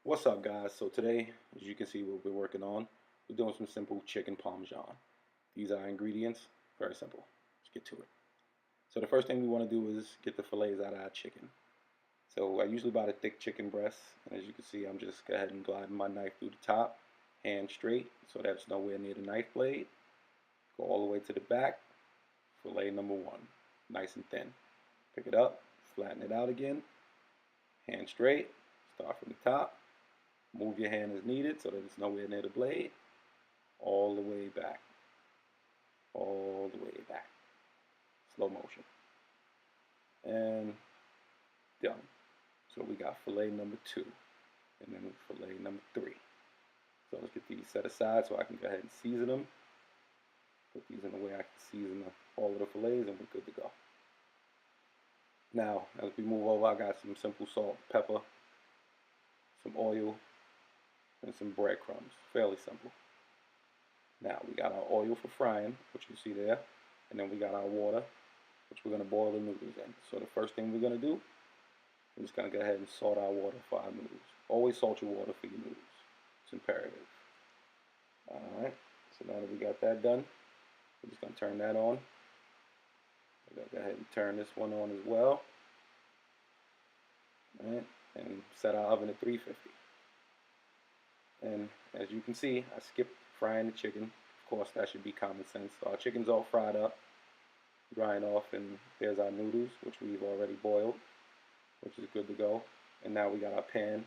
What's up, guys? So today, as you can see, what we're working on, we're doing some simple chicken parmesan. These are ingredients, very simple. Let's get to it. So the first thing we want to do is get the fillets out of our chicken. So I usually buy the thick chicken breast, and as you can see, I'm just go ahead and gliding my knife through the top, hand straight, so that's nowhere near the knife blade. Go all the way to the back, fillet number one, nice and thin. Pick it up, flatten it out again, hand straight, start from the top. Move your hand as needed so that it's nowhere near the blade. All the way back. All the way back. Slow motion. And done. So we got fillet number two. And then fillet number three. So let's get these set aside so I can go ahead and season them. Put these in the way I can season all of the fillets and we're good to go. Now, as we move over, I got some simple salt, pepper, some oil, and some breadcrumbs. Fairly simple. Now we got our oil for frying, which you see there, and then we got our water, which we're going to boil the noodles in. So the first thing we're going to do, we're just going to go ahead and salt our water for our noodles. Always salt your water for your noodles. It's imperative. Alright, so now that we got that done, we're just going to turn that on. We're going to go ahead and turn this one on as well. Alright, and set our oven at 350. And as you can see, I skipped frying the chicken. Of course, that should be common sense. So our chicken's all fried up, drying off, and there's our noodles, which we've already boiled, which is good to go. And now we got our pan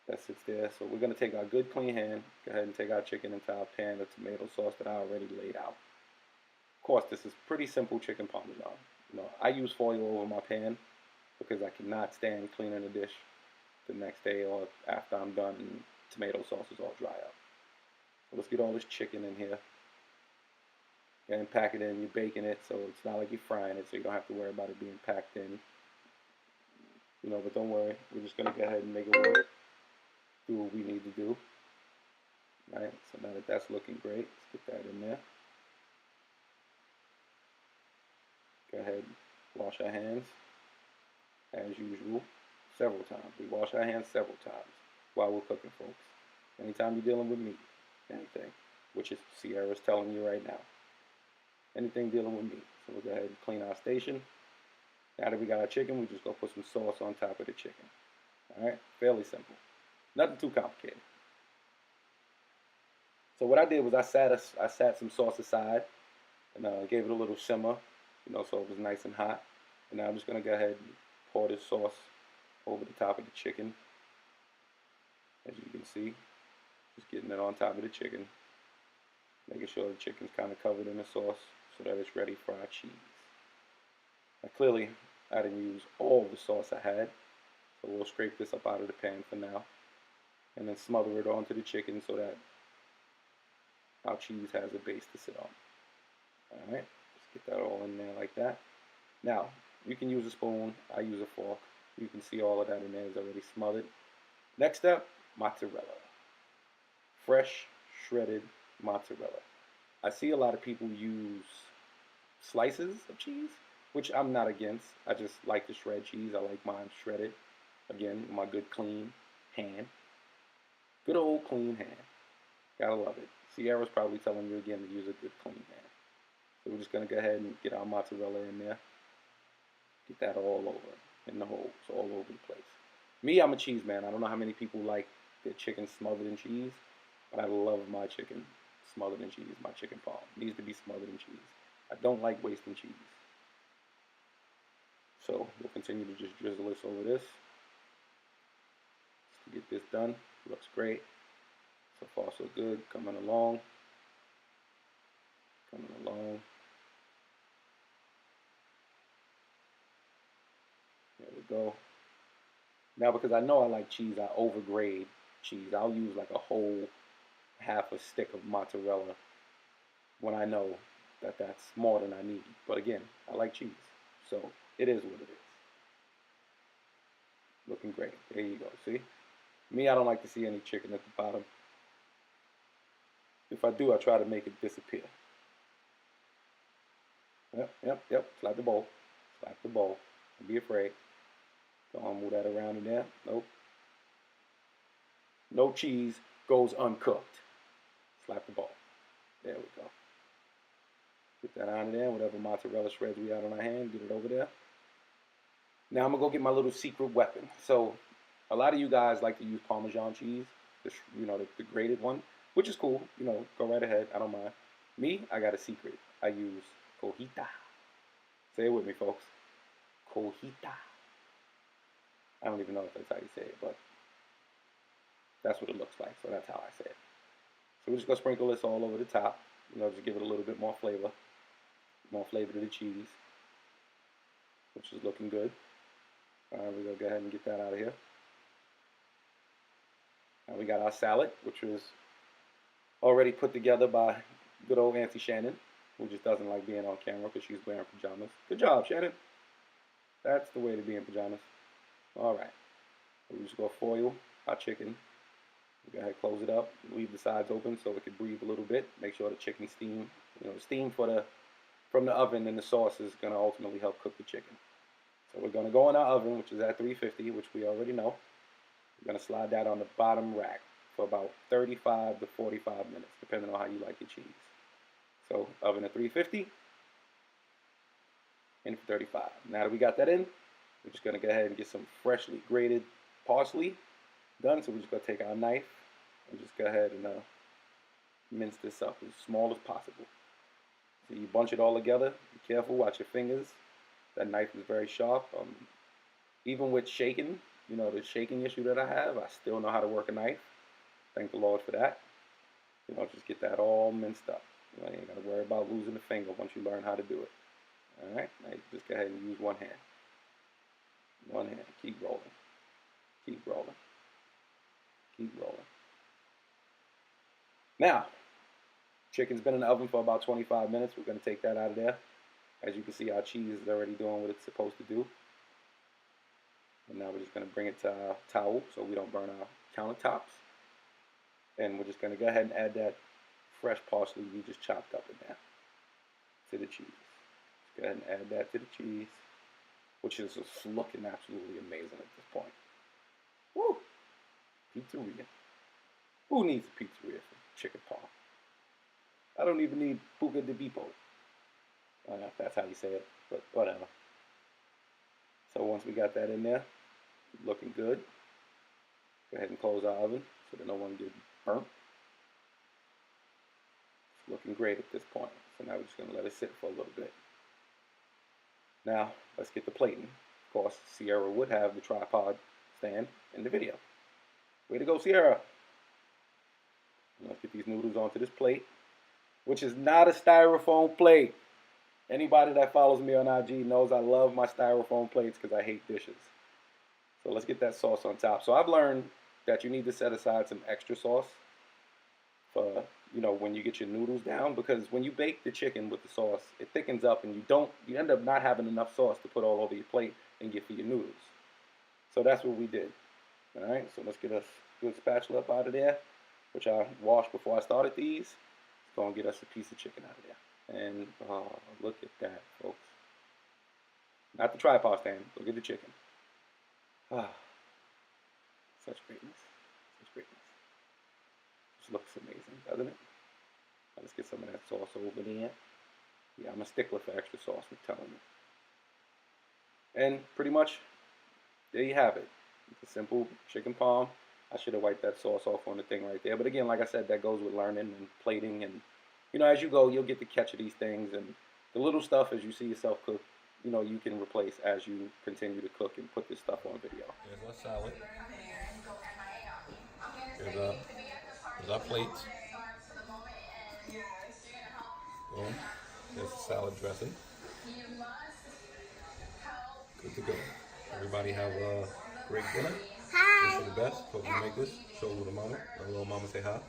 that sits there. So we're going to take our good clean hand, go ahead and take our chicken into our pan of tomato sauce that I already laid out. Of course, this is pretty simple chicken parmesan. I use foil over my pan because I cannot stand cleaning a dish the next day or after I'm done and tomato sauce is all dry up. So let's get all this chicken in here. And pack it in, you're baking it, so it's not like you're frying it, so you don't have to worry about it being packed in. But don't worry, we're just gonna go ahead and make it work. Do what we need to do. Right, so now that that's looking great, let's get that in there. Go ahead, wash our hands, as usual, several times. We wash our hands several times while we're cooking, folks. Anytime you're dealing with meat, anything, which is Sierra's telling you right now. Anything dealing with meat. So we'll go ahead and clean our station. Now that we got our chicken, we just go put some sauce on top of the chicken. Alright, fairly simple. Nothing too complicated. So what I did was I sat some sauce aside and gave it a little simmer, so it was nice and hot. And now I'm just going to go ahead and pour this sauce over the top of the chicken. As you can see, just getting it on top of the chicken. Making sure the chicken's kind of covered in the sauce so that it's ready for our cheese. Now clearly, I didn't use all the sauce I had, so we'll scrape this up out of the pan for now. And then smother it onto the chicken so that our cheese has a base to sit on. Alright, let's get that all in there like that. Now, you can use a spoon, I use a fork. You can see all of that in there is already smothered. Next up, mozzarella. Fresh, shredded mozzarella. I see a lot of people use slices of cheese, which I'm not against. I just like to shred cheese. I like mine shredded. Again, my good clean hand. Good old clean hand. Gotta love it. Sierra's probably telling you again to use a good clean hand. So we're just gonna go ahead and get our mozzarella in there. Get that all over in the holes, all over the place. Me, I'm a cheese man. I don't know how many people like their chicken smothered in cheese, but I love my chicken smothered in cheese. My chicken parm needs to be smothered in cheese. I don't like wasting cheese. So we'll continue to just drizzle this over this to get this done. Looks great. So far so good. Coming along. Coming along. There we go. Now because I know I like cheese, I overgrade cheese. I'll use like a whole half a stick of mozzarella when I know that that's more than I need. But again, I like cheese. So it is what it is. Looking great. There you go. See? Me, I don't like to see any chicken at the bottom. If I do, I try to make it disappear. Yep. Slap the bowl. Slap the bowl. Don't be afraid. Don't move that around in there. Nope. No cheese goes uncooked. Slap the ball. There we go. Get that on there. Whatever mozzarella shreds we had on our hand, get it over there. Now I'm gonna go get my little secret weapon. So a lot of you guys like to use Parmesan cheese, the grated one, which is cool. Go right ahead. I don't mind. Me, I got a secret. I use cojita. Say it with me, folks. Cojita. I don't even know if that's how you say it, but that's what it looks like. So that's how I say it. So we're just gonna sprinkle this all over the top. Just give it a little bit more flavor to the cheese, which is looking good. All right, we're gonna go ahead and get that out of here. Now we got our salad, which was already put together by good old Auntie Shannon, who just doesn't like being on camera because she's wearing pajamas. Good job, Shannon. That's the way to be in pajamas. All right. We just go foil our chicken. Go ahead, close it up. Leave the sides open so it can breathe a little bit. Make sure the chicken steam. The steam from the oven and the sauce is going to ultimately help cook the chicken. So we're going to go in our oven, which is at 350, which we already know. We're going to slide that on the bottom rack for about 35 to 45 minutes, depending on how you like your cheese. So oven at 350, in for 35. Now that we got that in, we're just going to go ahead and get some freshly grated parsley done. So we're just going to take our knife and just go ahead and mince this up as small as possible. So you bunch it all together. Be careful, watch your fingers. That knife is very sharp. Even with shaking, the shaking issue that I have, I still know how to work a knife. Thank the Lord for that. Just get that all minced up. You ain't got to worry about losing a finger once you learn how to do it. All right, now you just go ahead and use one hand. One hand. Keep rolling. Keep rolling. Keep rolling. Now, chicken's been in the oven for about 25 minutes. We're going to take that out of there. As you can see, our cheese is already doing what it's supposed to do. And now we're just going to bring it to our towel so we don't burn our countertops. And we're just going to go ahead and add that fresh parsley we just chopped up in there to the cheese. Just go ahead and add that to the cheese, which is just looking absolutely amazing at this point. Woo! Pizzeria. Who needs a pizzeria for chicken parm? I don't even need buca de bipo. I don't know if that's how you say it, but whatever. So once we got that in there, looking good, go ahead and close our oven so that no one gets burnt. It's looking great at this point. So now we're just going to let it sit for a little bit. Now, let's get the plating. Of course, Sierra would have the tripod stand in the video. Way to go, Sierra. Let's get these noodles onto this plate, which is not a styrofoam plate. Anybody that follows me on IG knows I love my styrofoam plates because I hate dishes. So let's get that sauce on top. So I've learned that you need to set aside some extra sauce for, when you get your noodles down, because when you bake the chicken with the sauce, it thickens up and you end up not having enough sauce to put all over your plate and get for your noodles. So that's what we did. All right, so let's get us a good spatula up out of there, which I washed before I started these. It's going to get us a piece of chicken out of there. And oh, look at that, folks. Not the tripod stand. Look at the chicken. Ah, such greatness. Such greatness. This looks amazing, doesn't it? Now let's get some of that sauce over there. Yeah, I'm a stickler for extra sauce, I'm telling you. And pretty much, there you have it. It's a simple chicken parm. I should have wiped that sauce off on the thing right there. But again, like I said, that goes with learning and plating. And, as you go, you'll get the catch of these things. And the little stuff, as you see yourself cook, you can replace as you continue to cook and put this stuff on video. Here's our salad. Here's our plates. Boom. There's the salad dressing. Good to go. Everybody have a great dinner. Hi. Wish you the best. Hope you make this. Show little mama. Let little mama say hi.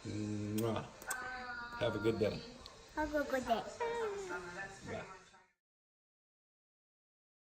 Mwah. Have a good day. Have a good day. Bye.